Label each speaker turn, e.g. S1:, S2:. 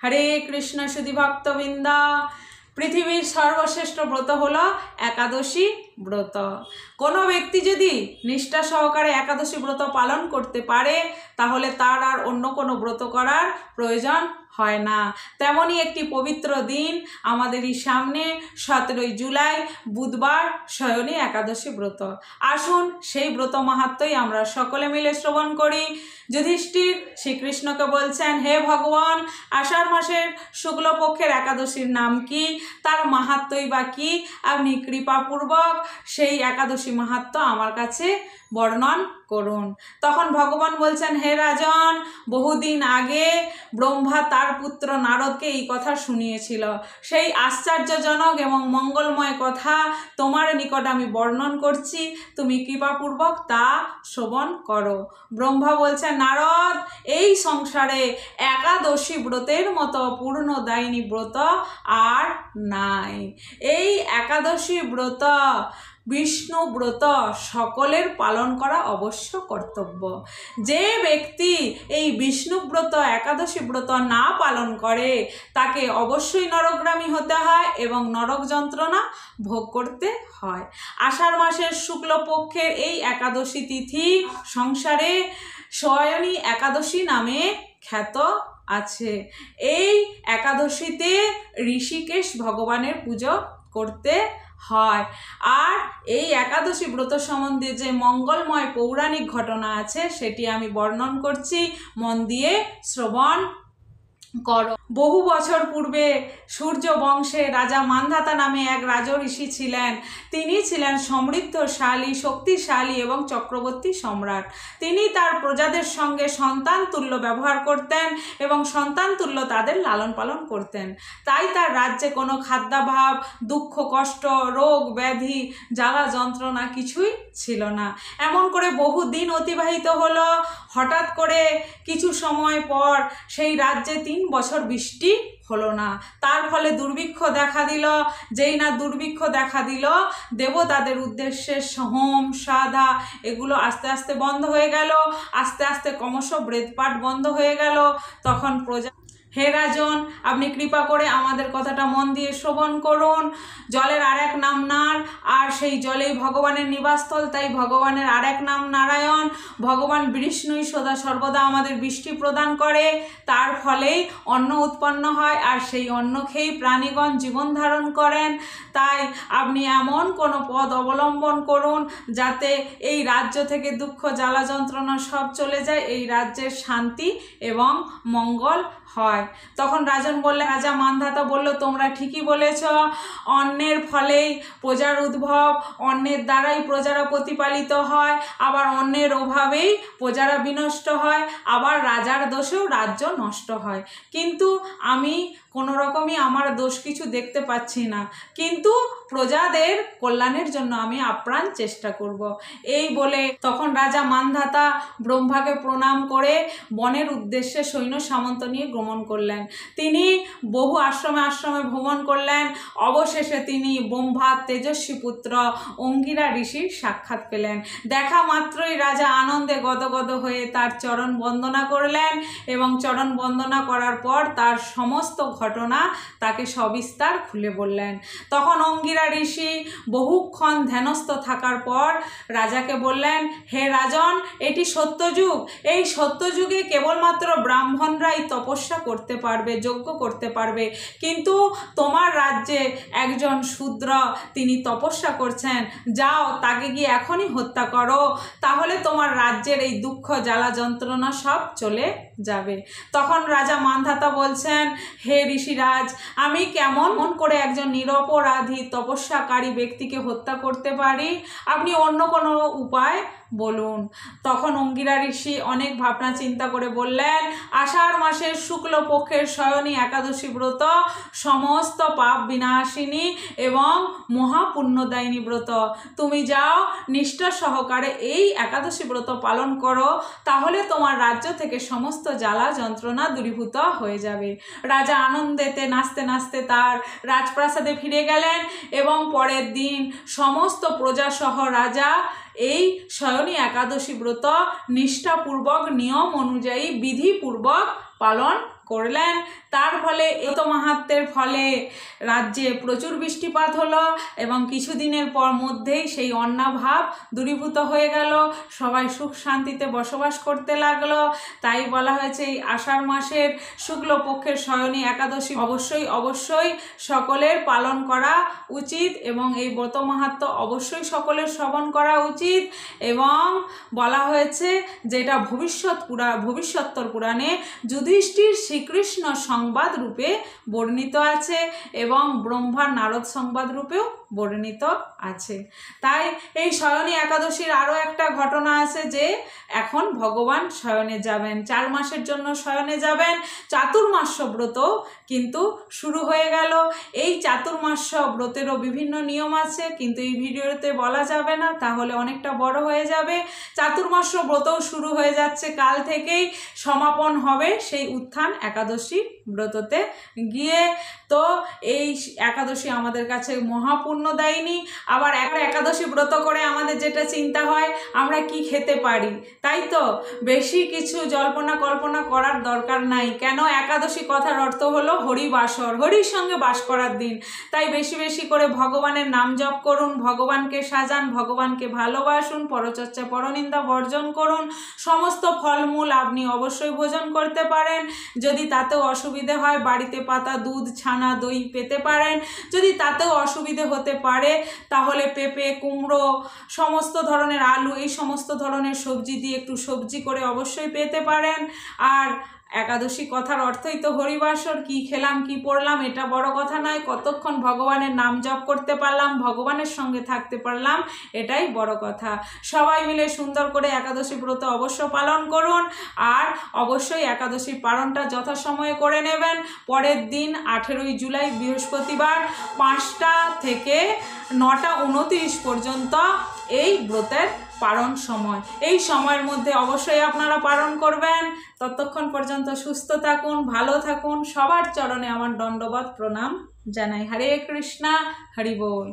S1: হরে কৃষ্ণ সুধী ভক্তবৃন্দা, পৃথিবীর সর্বশ্রেষ্ঠ ব্রত হলো একাদশী ব্রত। কোনো ব্যক্তি যদি নিষ্ঠা সহকারে একাদশী ব্রত পালন করতে পারে তাহলে তার আর অন্য কোনো ব্রত করার প্রয়োজন হয় না। তেমনই একটি পবিত্র দিন আমাদেরই সামনে 17 জুলাই বুধবার শয়নী একাদশী ব্রত। আসুন সেই ব্রত মাহাত্ম্যই আমরা সকলে মিলে শ্রবণ করি। যুধিষ্ঠির শ্রীকৃষ্ণকে বলছেন, হে ভগবান, আষাঢ় মাসের শুক্লপক্ষের একাদশীর নাম কি, তার মাহাত্ম্যই বা কি, আপনি কৃপাপূর্বক সেই একাদশী মাহাত্ম্য আমার কাছে বর্ণন করুন। তখন ভগবান বলছেন, হে রাজন, বহুদিন আগে ব্রহ্মা তার পুত্র নারদকে এই কথা শুনিয়েছিল। সেই আশ্চর্যজনক এবং মঙ্গলময় কথা তোমার নিকট আমি বর্ণন করছি, তুমি কৃপাপূর্বক তা শ্রবণ করো। ব্রহ্মা বলছেন, নারদ, এই সংসারে একাদশী ব্রতের মতো পূর্ণদায়িনী ব্রত আর নাই। এই একাদশী ব্রত বিষ্ণু ব্রত সকলের পালন করা অবশ্য কর্তব্য। যে ব্যক্তি এই বিষ্ণু ব্রত একাদশী ব্রত না পালন করে তাকে অবশ্যই নরকগামী হতে হয় এবং নরক যন্ত্রণা ভোগ করতে হয়। আষাঢ় মাসের শুক্লপক্ষের এই একাদশী তিথি সংসারে শয়নী একাদশী নামে খ্যাত আছে। এই একাদশীতে ঋষিকেশ ভগবানের পুজো করতে হয়। আর এই একাদশী ব্রত সম্বন্ধে যে মঙ্গলময় পৌরাণিক ঘটনা আছে সেটি আমি বর্ণন করছি, মন দিয়ে শ্রবণ করো। বহু বছর পূর্বে সূর্য বংশে রাজা মান্ধাতা নামে এক রাজঋষি ছিলেন। তিনি ছিলেন সমৃদ্ধশালী, শক্তিশালী এবং চক্রবর্তী সম্রাট। তিনি তার প্রজাদের সঙ্গে সন্তান তুল্য ব্যবহার করতেন এবং সন্তান তুল্য তাদের লালন পালন করতেন। তাই তার রাজ্যে কোনো খাদ্যাভাব, দুঃখ কষ্ট, রোগ ব্যাধি, জ্বালা যন্ত্রণা কিছুই ছিল না। এমন করে বহু দিন অতিবাহিত হলো। হঠাৎ করে কিছু সময় পর সেই রাজ্যে 3 বছর বৃষ্টি হলো না। তার ফলে দুর্ভিক্ষ দেখা দিল। যেই না দুর্ভিক্ষ দেখা দিল, দেবতাদের উদ্দেশ্যে হোম সাধা এগুলো আস্তে আস্তে বন্ধ হয়ে গেল। আস্তে আস্তে ক্রমশ বেদপাঠ বন্ধ হয়ে গেল। তখন প্রজা, হে রাজন, আপনি কৃপা করে আমাদের কথাটা মন দিয়ে শ্রবণ করুন। জলের আরেক নাম নার, আর সেই জলেই ভগবানের নিবাসস্থল, তাই ভগবানের আরেক নাম নারায়ণ। ভগবান বিষ্ণুই সদা সর্বদা আমাদের বৃষ্টি প্রদান করে, তার ফলেই অন্ন উৎপন্ন হয়, আর সেই অন্ন খেয়েই প্রাণীগণ জীবন ধারণ করেন। তাই আপনি এমন কোনো পদ অবলম্বন করুন যাতে এই রাজ্য থেকে দুঃখ জ্বালা যন্ত্রণা সব চলে যায়, এই রাজ্যের শান্তি এবং মঙ্গল হয়। তখন রাজন বললেন, রাজা মান্ধাতা বলল, তোমরা ঠিকই বলেছ। অন্নের ফলেই প্রজার উদ্ভব, অন্নের দ্বারাই প্রজারা প্রতিপালিত হয়, আবার অন্নের অভাবেই প্রজারা বিনষ্ট হয়, আবার রাজার দোষেও রাজ্য নষ্ট হয়। কিন্তু আমি কোনো রকমই আমার দোষ কিছু দেখতে পাচ্ছি না, কিন্তু প্রজাদের কল্যাণের জন্য আমি আপ্রাণ চেষ্টা করব। এই বলে তখন রাজা মান্ধাতা ব্রহ্মাকে প্রণাম করে বনের উদ্দেশ্যে সৈন্য সামন্ত নিয়ে গমন করলেন। তিনি বহু আশ্রমে আশ্রমে ভ্রমণ করলেন। অবশেষে তিনি ব্রহ্মার তেজস্বী পুত্র অঙ্গিরা ঋষির সাক্ষাৎ পেলেন। দেখা মাত্রই রাজা আনন্দে গদগদ হয়ে তার চরণ বন্দনা করলেন এবং চরণ বন্দনা করার পর তার সমস্ত ঘটনা তাকে সবিস্তার খুলে বললেন। তখন অঙ্গিরা ঋষি বহুক্ষণ ধ্যানস্থ থাকার পর রাজাকে বললেন, হে রাজন, এটি সত্যযুগ। এই সত্যযুগে কেবলমাত্র ব্রাহ্মণরাই তপস্যা করতে পারবে, যজ্ঞ করতে পারবে, কিন্তু তোমার রাজ্যে একজন শূদ্র, তিনি তপস্যা করছেন। যাও, তাকে গিয়ে এখনই হত্যা করো, তাহলে তোমার রাজ্যের এই দুঃখ জ্বালা যন্ত্রণা সব চলে যাবে। তখন রাজা মান্ধাতা বলছেন, হে ঋষিরাজ, আমি কেমন করে একজন নিরপরাধী তপস্যাকারী ব্যক্তিকে হত্যা করতে পারি? আপনি অন্য কোনো উপায় বলুন। তখন অঙ্গিরা ঋষি অনেক ভাবনা চিন্তা করে বললেন, আষাঢ় মাসের শুক্লপক্ষের শয়নী একাদশী ব্রত সমস্ত পাপ বিনাশিনী এবং মহাপুণ্যদায়িনী ব্রত। তুমি যাও, নিষ্ঠা সহকারে এই একাদশী ব্রত পালন করো, তাহলে তোমার রাজ্য থেকে সমস্ত জ্বালা যন্ত্রণা দূরীভূত হয়ে যাবে। রাজা আনন্দেতে নাচতে নাচতে তার রাজপ্রাসাদে ফিরে গেলেন এবং পরের দিন সমস্ত প্রজাসহ রাজা এই শয়নী একাদশী ব্রত নিষ্ঠাপূর্বক নিয়ম অনুযায়ী বিধিপূর্বক পালন করলেন। তার ফলে এত মাহাত্ম্যের ফলে রাজ্যে প্রচুর বৃষ্টিপাত হলো এবং কিছুদিনের পর মধ্যেই সেই অন্নাভাব দূরীভূত হয়ে গেল, সবাই সুখ শান্তিতে বসবাস করতে লাগলো। তাই বলা হয়েছে এই আষাঢ় মাসের শুক্লপক্ষের শয়নী একাদশী অবশ্যই সকলের পালন করা উচিত এবং এই ব্রত মাহাত্ম্য অবশ্যই সকলের শ্রবণ করা উচিত। এবং বলা হয়েছে যেটা ভবিষ্যত্তর পুরাণে যুধিষ্ঠির শ্রীকৃষ্ণ সংবাদ রূপে বর্ণিত আছে এবং ব্রহ্মার নারদ সংবাদ রূপেও বর্ণিত আছে। তাই এই শয়নী একাদশীর আরও একটা ঘটনা আছে যে এখন ভগবান শয়নে যাবেন, 4 মাসের জন্য শয়নে যাবেন। চাতুর্মাস্য ব্রত কিন্তু শুরু হয়ে গেল। এই চাতুর্মাস্য ব্রতেরও বিভিন্ন নিয়ম আছে, কিন্তু এই ভিডিওতে বলা যাবে না, তাহলে অনেকটা বড় হয়ে যাবে। চাতুর্মাস্য ব্রতও শুরু হয়ে যাচ্ছে, কাল থেকেই সমাপন হবে সেই উত্থান একাদশী ব্রততে গিয়ে। তো এই একাদশী আমাদের কাছে মহাপুণ্যদায়িনী। আবার একাদশী ব্রত করে আমাদের যেটা চিন্তা হয় আমরা কি খেতে পারি, তাই তো বেশি কিছু জল্পনা কল্পনা করার দরকার নাই। কেন? একাদশী কথার অর্থ হলো হরিবাসর, হরির সঙ্গে বাস করার দিন। তাই বেশি বেশি করে ভগবানের নাম জপ করুন, ভগবানকে সাজান, ভগবানকে ভালোবাসুন, পরচর্চা পরনিন্দা বর্জন করুন। সমস্ত ফলমূল আপনি অবশ্যই ভোজন করতে পারেন। যদি তাতেও অসুবিধে হয় বাড়িতে পাতা দুধ ছানা দই পেতে পারেন। যদি তাতেও অসুবিধে হতে পারে তাহলে পেঁপে কুমড়ো সমস্ত ধরনের আলু এই সমস্ত ধরনের সবজি দিয়ে একটু সবজি করে অবশ্যই পেতে পারেন। আর একাদশী কথার অর্থই তো হরিবাসর, কি খেলাম কি পড়লাম এটা বড় কথা নয়, কতক্ষণ ভগবানের নাম জপ করতে পারলাম, ভগবানের সঙ্গে থাকতে পারলাম, এটাই বড় কথা। সবাই মিলে সুন্দর করে একাদশী ব্রত অবশ্য পালন করুন। আর অবশ্যই একাদশী পালনটা যথাসময়ে করে নেবেন। পরের দিন 18ই জুলাই বৃহস্পতিবার 5টা থেকে 9টা 29 পর্যন্ত এই ব্রতের পালন সময়। এই সময়ের মধ্যে অবশ্যই আপনারা পালন করবেন। ততক্ষণ পর্যন্ত সুস্থ থাকুন, ভালো থাকুন। সবার চরণে আমার দণ্ডবত প্রণাম জানাই। হরে কৃষ্ণা, হরি বল।